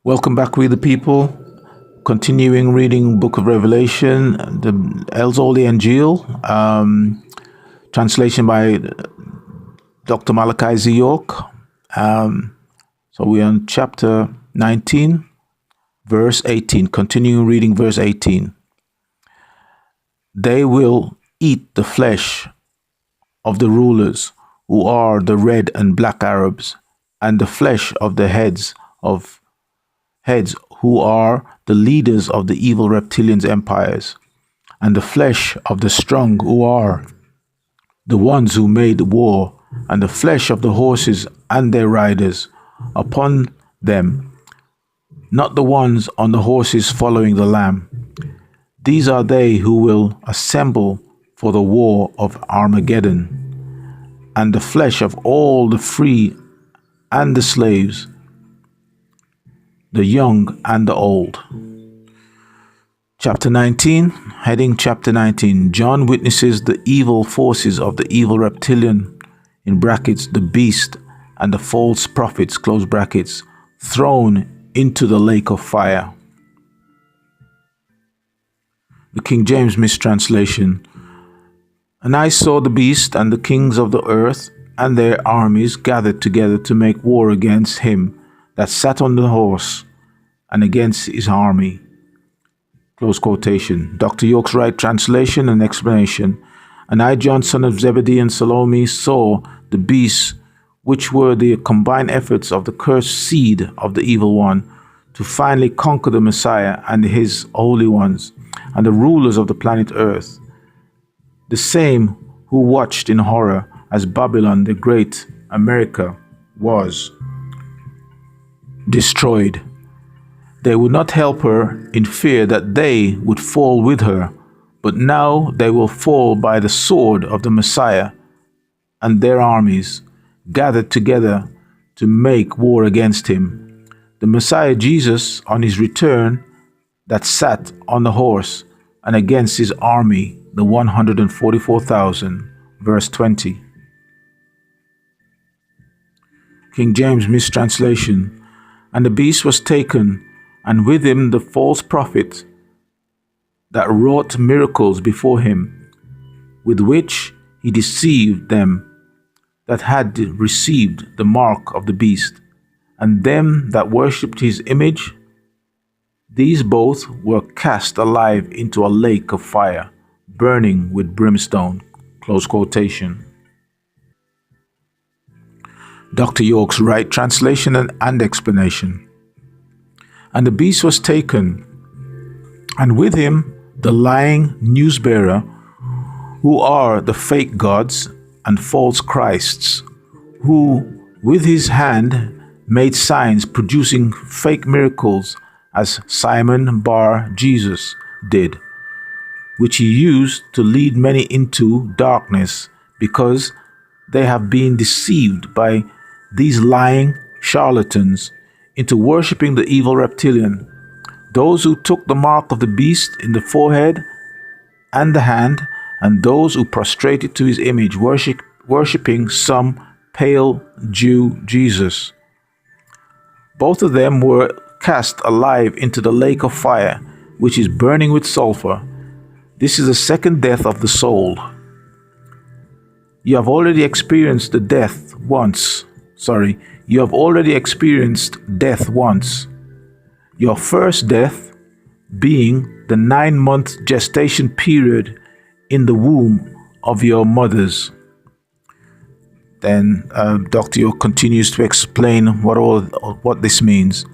Welcome back, we the people. Continuing reading Book of Revelation, the Injiyl, translation by Dr. Malachi Z. York. So we're on chapter 19, verse 18. Continuing reading verse 18. They will eat the flesh of the rulers, who are the red and black Arabs, and the flesh of the heads who are the leaders of the evil reptilians' empires, and the flesh of the strong who are the ones who made war, and the flesh of the horses and their riders upon them, not the ones on the horses following the Lamb. These are they who will assemble for the war of Armageddon, and the flesh of all the free and the slaves, the young and the old. Chapter 19, heading Chapter 19. John witnesses the evil forces of the evil reptilian, in brackets, the beast, and the false prophets, close brackets, thrown into the lake of fire. The King James mistranslation. And I saw the beast and the kings of the earth and their armies gathered together to make war against him that sat on the horse, and against his army. Close quotation. Dr. York's right translation and explanation. And I, John, son of Zebedee and Salome, saw the beasts, which were the combined efforts of the cursed seed of the evil one, to finally conquer the Messiah and his holy ones, and the rulers of the planet Earth. The same who watched in horror as Babylon the Great, America, was destroyed. They would not help her in fear that they would fall with her, but now they will fall by the sword of the Messiah and their armies gathered together to make war against him. The Messiah Jesus on his return that sat on the horse, and against his army, the 144,000. Verse 20. King James mistranslation. And the beast was taken, and with him the false prophet that wrought miracles before him, with which he deceived them that had received the mark of the beast, and them that worshipped his image. These both were cast alive into a lake of fire, burning with brimstone. Close quotation. Dr. York's right translation and explanation. And the beast was taken, and with him the lying newsbearer, who are the fake gods and false Christs, who with his hand made signs producing fake miracles, as Simon Bar Jesus did, which he used to lead many into darkness, because they have been deceived by these lying charlatans into worshipping the evil reptilian, those who took the mark of the beast in the forehead and the hand, and those who prostrated to his image, worshipping some pale Jew Jesus. Both of them were cast alive into the lake of fire, which is burning with sulfur. This is the second death of the soul. You have already experienced death once. Your first death being the 9-month gestation period in the womb of your mothers. Then Dr. York continues to explain what this means.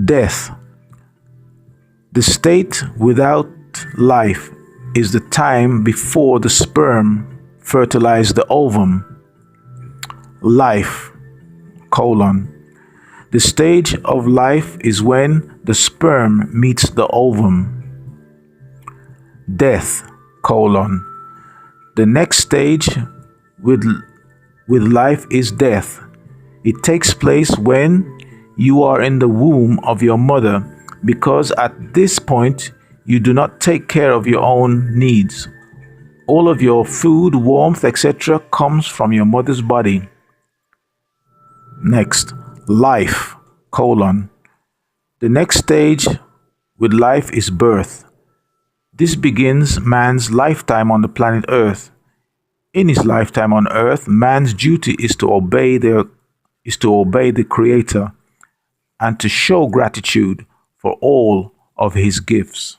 Death. The state without life is the time before the sperm fertilized the ovum. Life, the stage of life is when the sperm meets the ovum. Death, the next stage with life is death. It takes place when you are in the womb of your mother, because at this point you do not take care of your own needs. All of your food, warmth, etc. comes from your mother's body. Next, life, The next stage with life is birth. This begins man's lifetime on the planet Earth. In his lifetime on Earth, man's duty is to obey the Creator and to show gratitude for all of his gifts.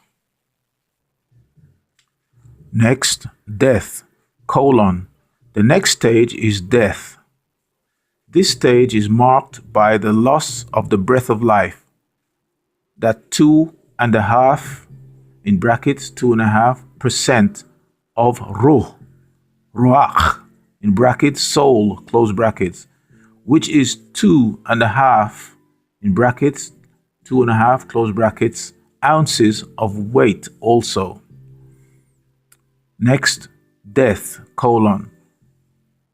Next, death, colon. The next stage is death. This stage is marked by the loss of the breath of life. That 2.5, in brackets, 2.5% of ruach, in brackets, soul, close brackets, which is 2.5, in brackets, 2.5, close brackets, ounces of weight also. Next, death, colon.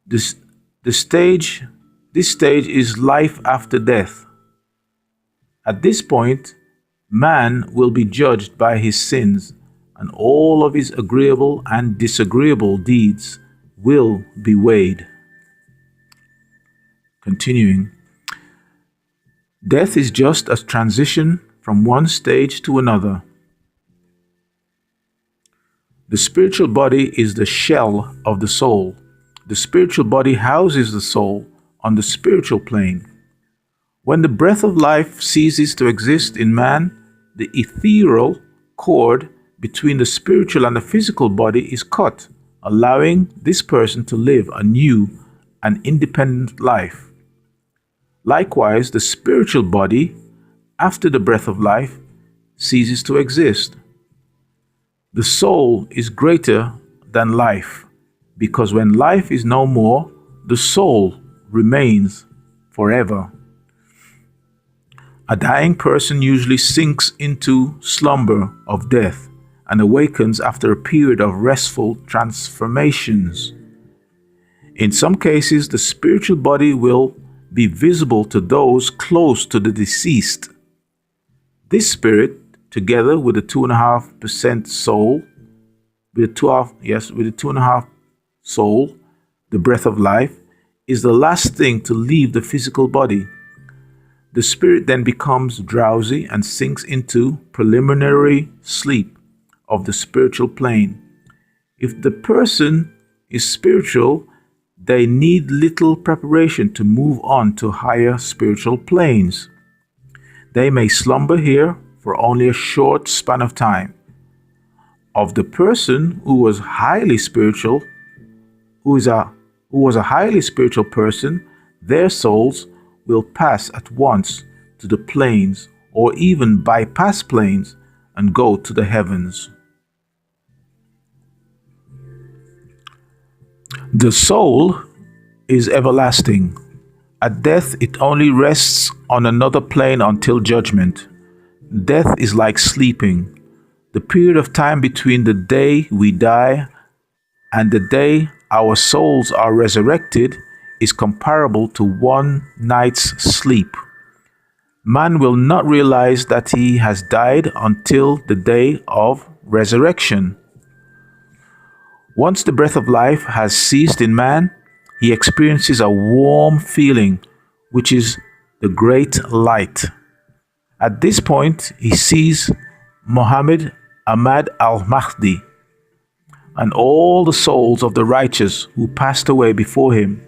This stage is life after death. At this point, man will be judged by his sins, and all of his agreeable and disagreeable deeds will be weighed. Continuing. Death is just a transition from one stage to another. The spiritual body is the shell of the soul. The spiritual body houses the soul on the spiritual plane. When the breath of life ceases to exist in man, the ethereal cord between the spiritual and the physical body is cut, allowing this person to live a new and independent life. Likewise, the spiritual body, after the breath of life, ceases to exist. The soul is greater than life, because when life is no more, the soul remains forever. A dying person usually sinks into slumber of death and awakens after a period of restful transformations. In some cases, the spiritual body will be visible to those close to the deceased. This spirit, together with the 2.5% soul, with the 2.5 soul, the breath of life, is the last thing to leave the physical body. The spirit then becomes drowsy and sinks into preliminary sleep of the spiritual plane. If the person is spiritual, they need little preparation to move on to higher spiritual planes. They may slumber here for only a short span of time. Of the person who was highly spiritual, who was a highly spiritual person, their souls will pass at once to the planes or even bypass planes and go to the heavens. The soul is everlasting. At death, it only rests on another plane until judgment. Death is like sleeping. The period of time between the day we die and the day our souls are resurrected is comparable to one night's sleep. Man will not realize that he has died until the day of resurrection. Once the breath of life has ceased in man, he experiences a warm feeling, which is the great light. At this point, he sees Muhammad Ahmad al-Mahdi and all the souls of the righteous who passed away before him.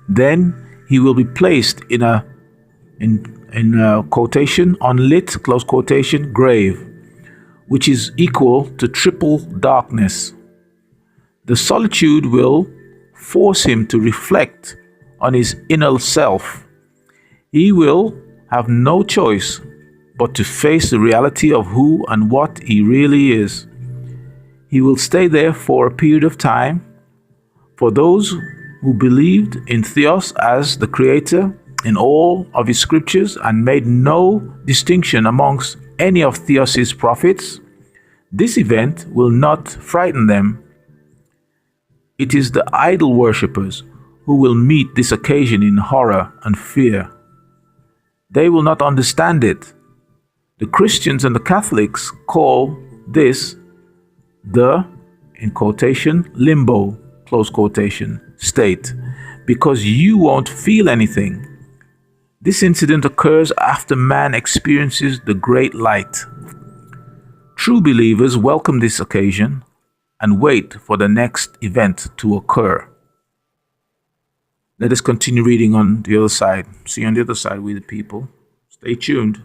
Then he will be placed in a quotation, unlit, close quotation, grave, which is equal to triple darkness. The solitude will force him to reflect on his inner self. He will have no choice but to face the reality of who and what he really is. He will stay there for a period of time. For those who believed in Theos as the creator in all of his scriptures and made no distinction amongst any of Theos' prophets, this event will not frighten them. It is the idol worshippers who will meet this occasion in horror and fear. They will not understand it. The Christians and the Catholics call this the, in quotation, limbo, close quotation, state, because you won't feel anything. This incident occurs after man experiences the great light. True believers welcome this occasion and wait for the next event to occur. Let us continue reading on the other side. See you on the other side with the people. Stay tuned.